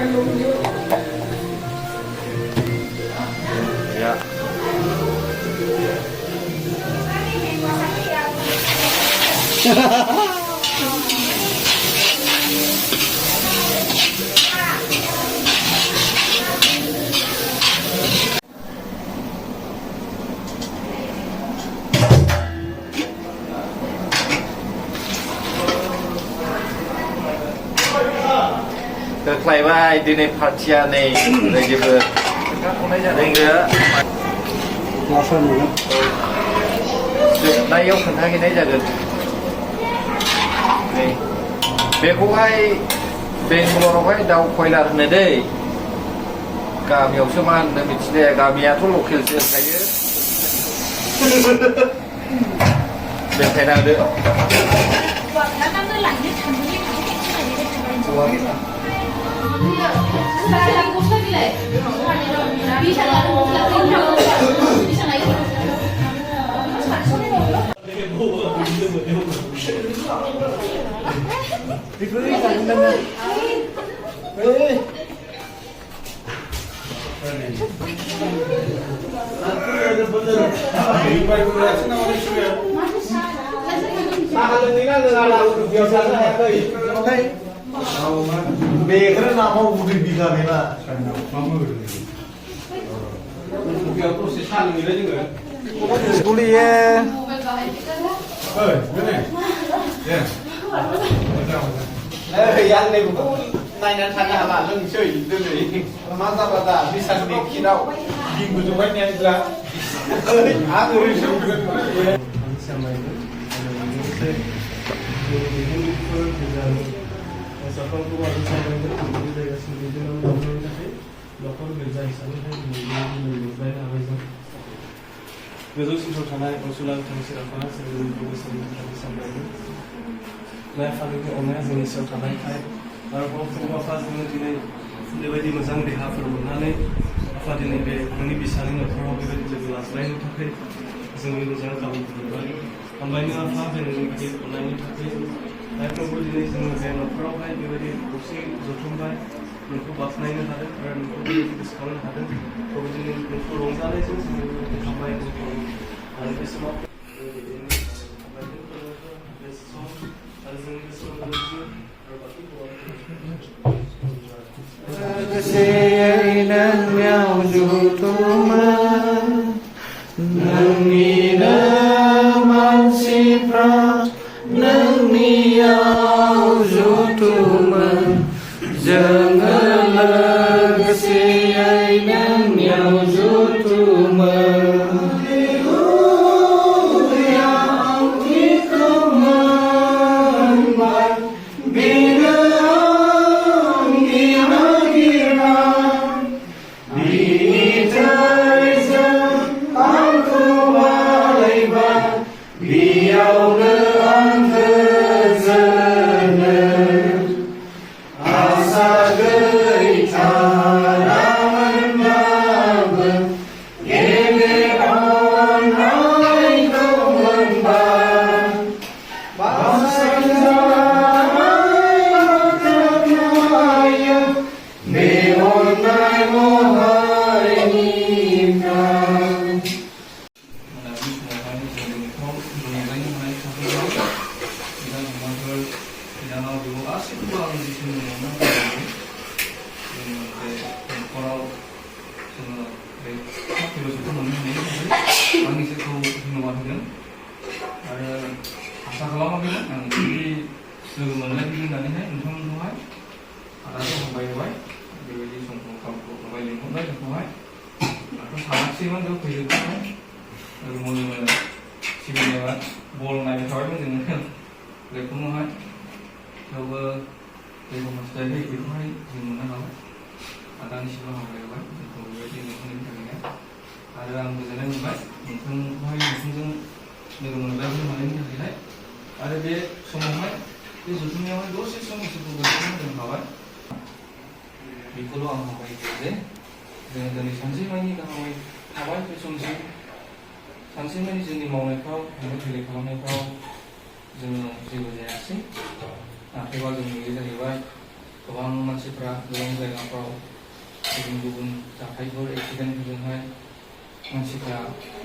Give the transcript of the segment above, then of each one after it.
Ya. Keklaiwai dini partia nih, lagi ber, dengan नायाव खोन्थाहैनाय जागोन नै बेखौहाय बेंगलरावहाय दाउ कयलार होनो दै गामियावसो मा होनो मिथिले गामियाथ' लकेलसो होनखायो बेखायनो बेखौनो नामाव बुदै बिगा बेना Kuliah. yang này cũng Nainaini thằng nào là lưng chơi từ đấy mà ra bà ta đi sang đi khi đâu đi của chúng anh em là người sống गोजौसिनफ्राव थानाय अनसुला बिथांनि आफा जोंनि बोसोरनि थाखाय सामलायदों लाइ आफानि अननाया जोंनि सायाव थानायखाय आरोबाव फुङाव आफा जोङो दिनै बेबायदि मोजां देहाफोर मोननानै आफा दिनै बे नोंनि बिसानि न'खराव बेबायदि लोगो लाज्लायनो थाखाय जोंनि मोजां खाबुखौ मोनबाय हामबायनो आफा बे नोंनि गिदिर अननायनि थाखाय लाइफावबो दिनै जोङो बे न'खरावहाय बेबायदि खौसे जथुमबाय नोंखौ बाख्नायनो हादों आरो नोंखौ बेबायदि गोसोखांनो हादों अब्ला दिनै नोंखौ रंजानायजों जोङो बेबायदि हामबाय आरो बे समाव सानसेमानि जोंनि मावनायफ्राव थांलाय फैलाय खालामनायफ्राव जोङो जेबो जायासै नाथायबा जों नुयो जाहैबाय गोबां मानसिफ्रा गोबां जायगाफ्राव गुबुन गुबुन जाथायफोर एक्सिडेन्टफोरजोंहाय मानसिफ्रा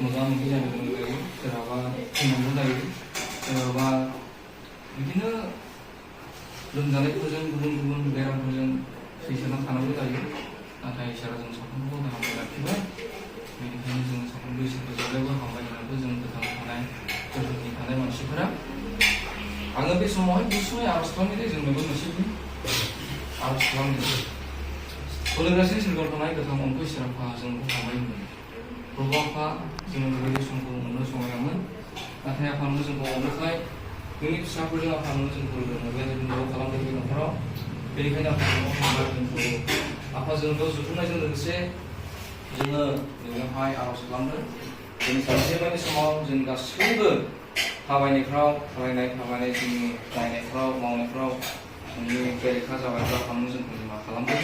मोगा मोगि जानो गोनां जायो सोरहाबा थैनांगौ जायो सोरहाबा बिदिनो लोमजानायफोरजों गुबुन गुबुन बेरामफोरजों सैसोना थानांगौ जायो नाथाय इसोरा जों साफ्रोमखौबो गाहामै लाखिबाय बेनिखायनो जों साफ्रोमबो इसोरखौ जेब्लायबो हामबाय होनांगौ जों गोथाङै थानाय गोथौनि थानाय मानसिफोरा आङो बे समावहाय गुसुङै आर'ज खालामनाय जों बयबो मोनसे आर'ज खालामदों बोलोग्रासिन सोरगोआव थानाय गोथां अनखौ इसोर आफा जोंखौ हामबाय होनो प्रभु आफा जोङो बेबायदि समखौ मोननो समायामोन नाथाय आफानो जोंखौ अनोखाय नोंनि फिसाफोरजों आफानो जोंखौ बेबायदि खालामदों बे न'खराव बेनिखायनो आफाखौ हामबाय जोंखौ आफाजों बेयाव जुथुमनायजों लोगोसे जोङो नोंनियावहाय आर'ज खालामदों जोंनि सानसेमानि समाव जों गासैबो थाबायनायफ्राव फरायनाय थाबायनाय जोंनि नायनायफ्राव मावनायफ्राव नोंनि बेरेखा जाबायब्ला आफानो जोंखौ मा खालामदों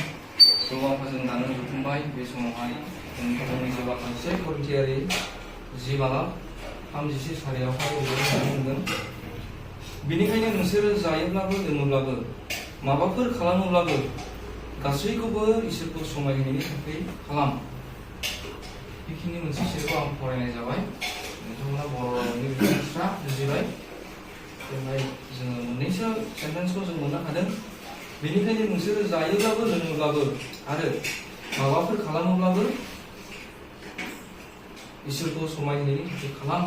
प्रभु आफा जों दानो जुथुमबाय बे समावहाय जोंनि जेब्ला खनसे करिन्थियारि 10:36 बेबायदि बुंदों बेनिखायनो नोंसोरो जायोब्लाबो लोङोब्लाबो माबाफोर खालामोब्लाबो गासैखौबो इसोरखौ समायहोनायनि थाखाय खालाम बेखिनि मोनसे सोदोबखौ आं फरायनाय जाबाय नोंथांमोना बर' रावनि बिथांफ्रा बुजिबाय बेवहाय जोङो मोननैसो सेन्टेन्सखौ जों मोननो हादों बेनिखायनो नोंसोरो जायोब्लाबो लोङोब्लाबो आरो माबाफोर खालामोब्लाबो इसोरखौ समायहोनायनि थाखाय खालाम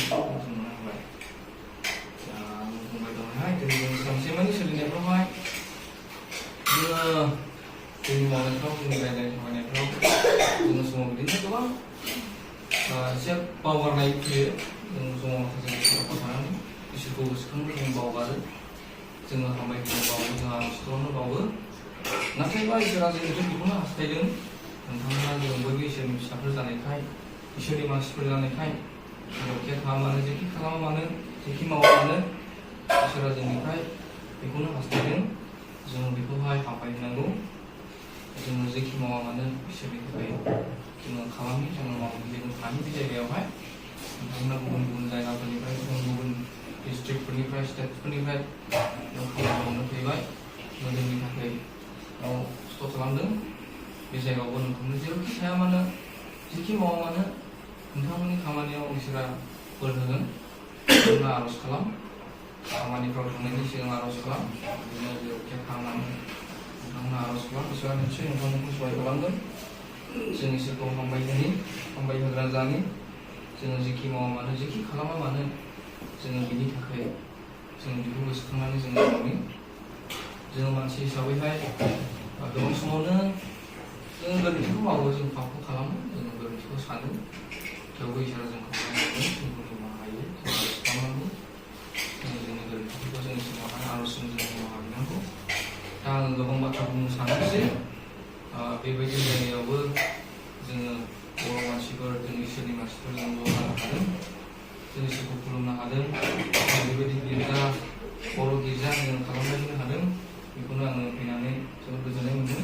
जों मोननो हाबाय दा आं बुंबाय दंहाय दिनै जों सानसेमानि सोलिनायफ्रावहाय जोङो जोंनि मावनायफ्राव जोंनि रायज्लायनाय खामानिफ्राव जोङो समाव बिदिनो गोबां एसे बावगारनाय फैयो जों समाव माखासे गोसोआव थानानै इसोरखौ गोसोखांनो जों बावगारो जोङो हामबायखौ बावो जोंहा आर'जखौनो बावो नाथायबा इसोरा जोंनिफ्राय बेखौनो हास्थायदों नोंथांमोना जों बयबो इसोरनि फिसाफोर जानायखाय इसोरनि मानसिफोर जानायखाय जेरावखि थाङा मानो जेखि खालामा मानो जेखि मावा मानो इसोरा जोंनिफ्राय बेखौनो हास्थायदों जों बेखौहाय हामबाय होनांगौ जोङो जेखि मावा मानो इसोरनि थाखाय जोङो खालामनि जोङो मावनि जों थानि बे जायगायावहाय नोंथांमोना गुबुन गुबुन जायगाफोरनिफ्राय गुबुन गुबुन डिस्ट्रिक्टफोरनिफ्राय स्टेटफोरनिफ्राय खामानि मावनो फैबाय जोंनि थाखाय खस्थ' खालामदों बे जायगायावबो नोंथांमोन जेरावखि थाया मानो जेखि मावा मानो नोंथांमोननि खामानियाव इसोरा बोर होगोन नोंथांमोना आर'ज खालाम खामानिफ्राव थांनायनि सिगां आर'ज खालाम बिदिनो जेरावखि थांनानै नोंथांमोना आर'ज खालाम इसोरा निश्चय नोंथांमोनखौ सहाय खालामगोन जों इसोरखौ हामबाय होग्रा जानि जोङो जेखि मावा मानो जेखि खालामा मानो जोङो बिनि थाखाय जों बेखौ गोसोखांनानै जोङो मावनि जोङो मानसि हिसाबैहाय गोबां समावनो जों गोरोन्थिखौ मावो जों पापखौ खालामो जों गोरोन्थिखौ सानो थेवबो इसोरा जोंखौ जोंखौ निमाहा हायो जों खालामनांगौ जों जोंनि गोरोन्थिफोरखौ जों इसोरावहाय आर'जजों जों निमाहा बिनांगौ दा आं गोबां बाथ्रा बुंनो सानोसै बेबायदि जायगायावबो जोङो बर' मानसिफोर जों इसोरनि मानसिफोर जों ज' जानो हादों जों इसोरखौ खुलुमनो हादों बेबायदि गिर्जा बर' गिर्जा जों खालामलायनो हादों बेखौनो आङो फैनानै जोबोद गोजोननाय मोन्दों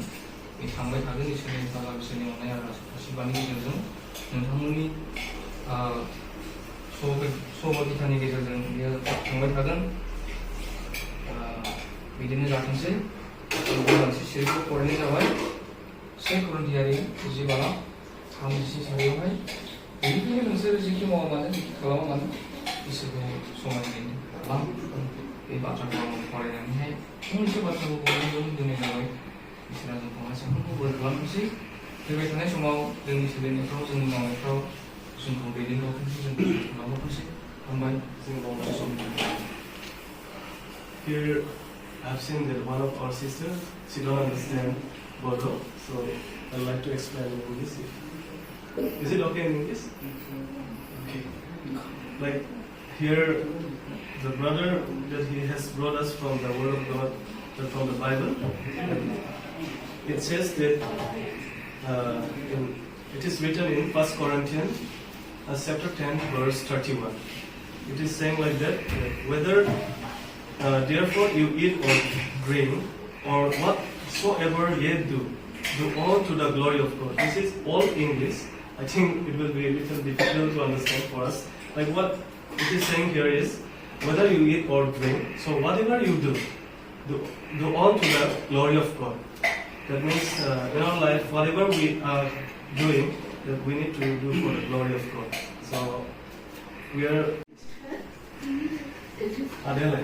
बे थांबाय थागोन इसोरनि थाखाय इसोरनि अननाय आरो आशिर्बादनि गेजेरजों नोंथांमोननि सहभागितानि गेजेरजों बेयो थांबाय थागोन बिदिनो जाथोंसै मोनसे सिरिखौ फरायनाय जाबाय 1 करिन्थियारि 10:36 बेनिखायनो नोंसोर जेखि मावा मानो जेखि खालामा मानो इसोरखौ समायहोनो खालाम बे बाथ्राखौ आं फरायनानैहाय फंनैसो बाथ्राखौ दोननाय जाबाय इसोरा जोंखौ साफ्रोमखौ बोर खालामनोसै फैबाय थानाय समाव जोंनि सोलिनायफ्राव जोंनि मावनायफ्राव जोंखौ दैदेनबावथोंसै जोंखौ खालामबावथोंसै हामबाय जों बावनाय सम Here I've seen that one of our sisters, she don't understand Bodo, so I'd like to explain in English. Is it okay in English? Okay. Like here, the brother that he has brought us from the Word of God, from the Bible, it says that it is written in 1 Corinthians chapter 10 verse 31. It is saying like that, whether therefore you eat or drink or whatsoever ye do all to the glory of God. This is all English. I think it will be a little difficult to understand for us. Like what it is saying here is, whether you eat or drink, so whatever you do, do all to the glory of God. That means in our life, whatever we are doing, that we need to do for the glory of God. So we are Adele.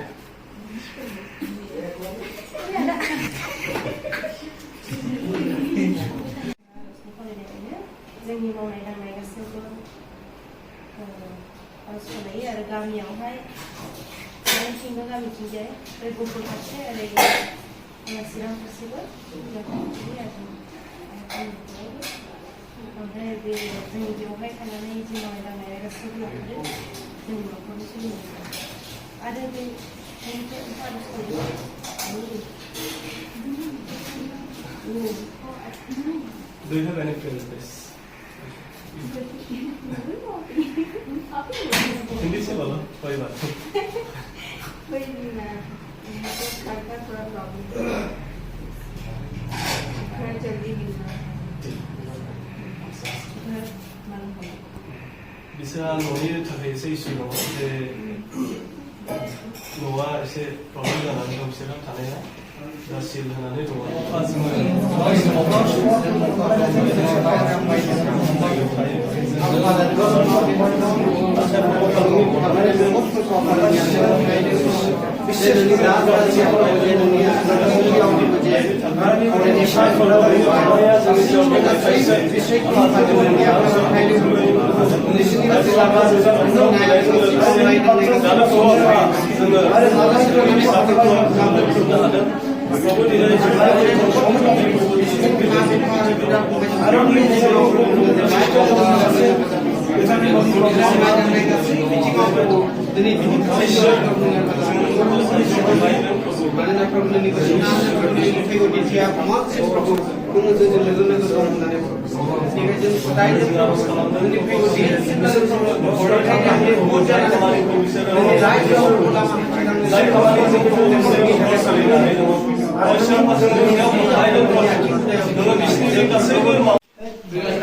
जोंनि मावनाय दांनाय गासैबो सोलायो आरो गामियावहाय थिंबो गामिथिंजाय ओरै गुफुर फारसे ओरै चिरां फारसेबो ओमफ्राय बे जोंनि बेवहाय थानानै जि मावनाय दांनाय गासैबो लाफादो जोंनि न'खरनि सोलिनाय आरो बे Do you have any friends this? Hindi से बोलो कोई बात नहीं कोई भी ना घर का थोड़ा प्रॉब्लम घर जल्दी मिलना घर मालूम हो बिसोरहा न'नि थाखाय एसे इसु दङ जे न'आ एसे प्रब्लेम जानानै दं बिसोरहा थानाया दा सिल होनानै दङ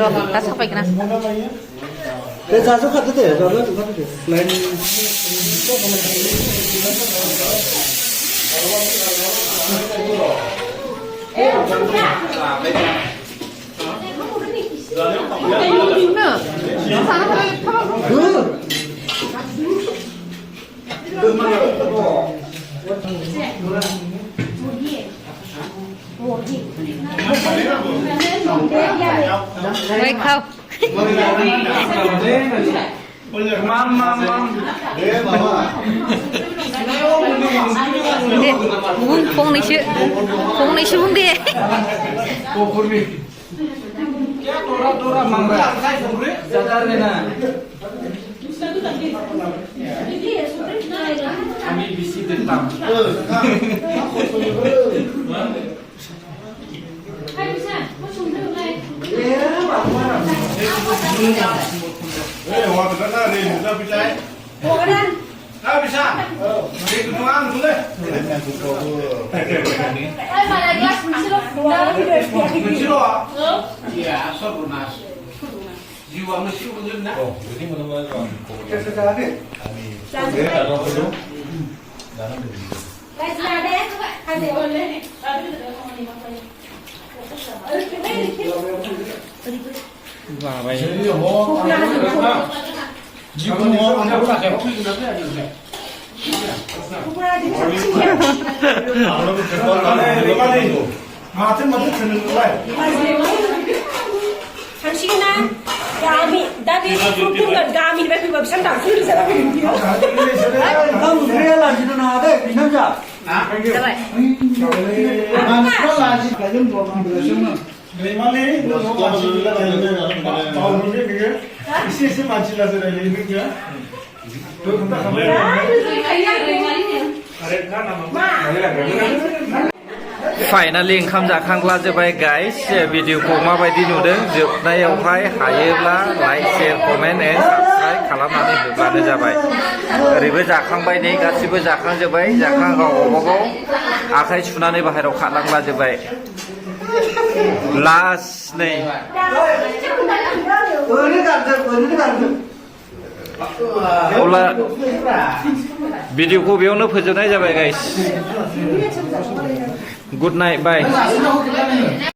अब्ला 다 사바이구나. 내 자주 가도 돼. 저는 좀 가도 돼. 라인. Wait, không. Không này xuống đi. Hòa phải ra đây ra phía trái. Ủa cái đó Ra phía xa. Đi cùng nó ăn xuống đây. Ai mà lại glass mình chưa Mình chưa ạ? Dạ, sốt của nas. Jiwa mesti belum nak. Oh, jadi mana-mana kan. Kita sekarang ni. Guys, ada ya coba ada boleh. Và vậy 당신이나 가미 나비 frutumgan 가미 왜 그거 비싼 당 술이 사람 이요 Không, thế là gì nó đấy, mình nắm chặt. Dạ vậy. Mà nó là gì? Cái giống của mình được không? Dari mana ni? Tahu ni ke? Isi mancilah saya ni ke? Tu kita sampai. Finally ओंखाम जाखांब्ला जोब्बाय guys भिडिअखौ माबायदि नुदों जोबनायावहाय हायोब्ला like share comment and subscribe खालामनानै होब्लानो जाबाय ओरैबो जाखांबाय नै गासिबो जाखांजोब्बाय जाखां गावबा गाव आखाइ सुनानै बाहेरायाव खारलांला जोब्बाय लास्ट नै अब्ला भिडिअखौ बेयावनो फोजोबनाय जाबाय गाइस गुड नाइट बाय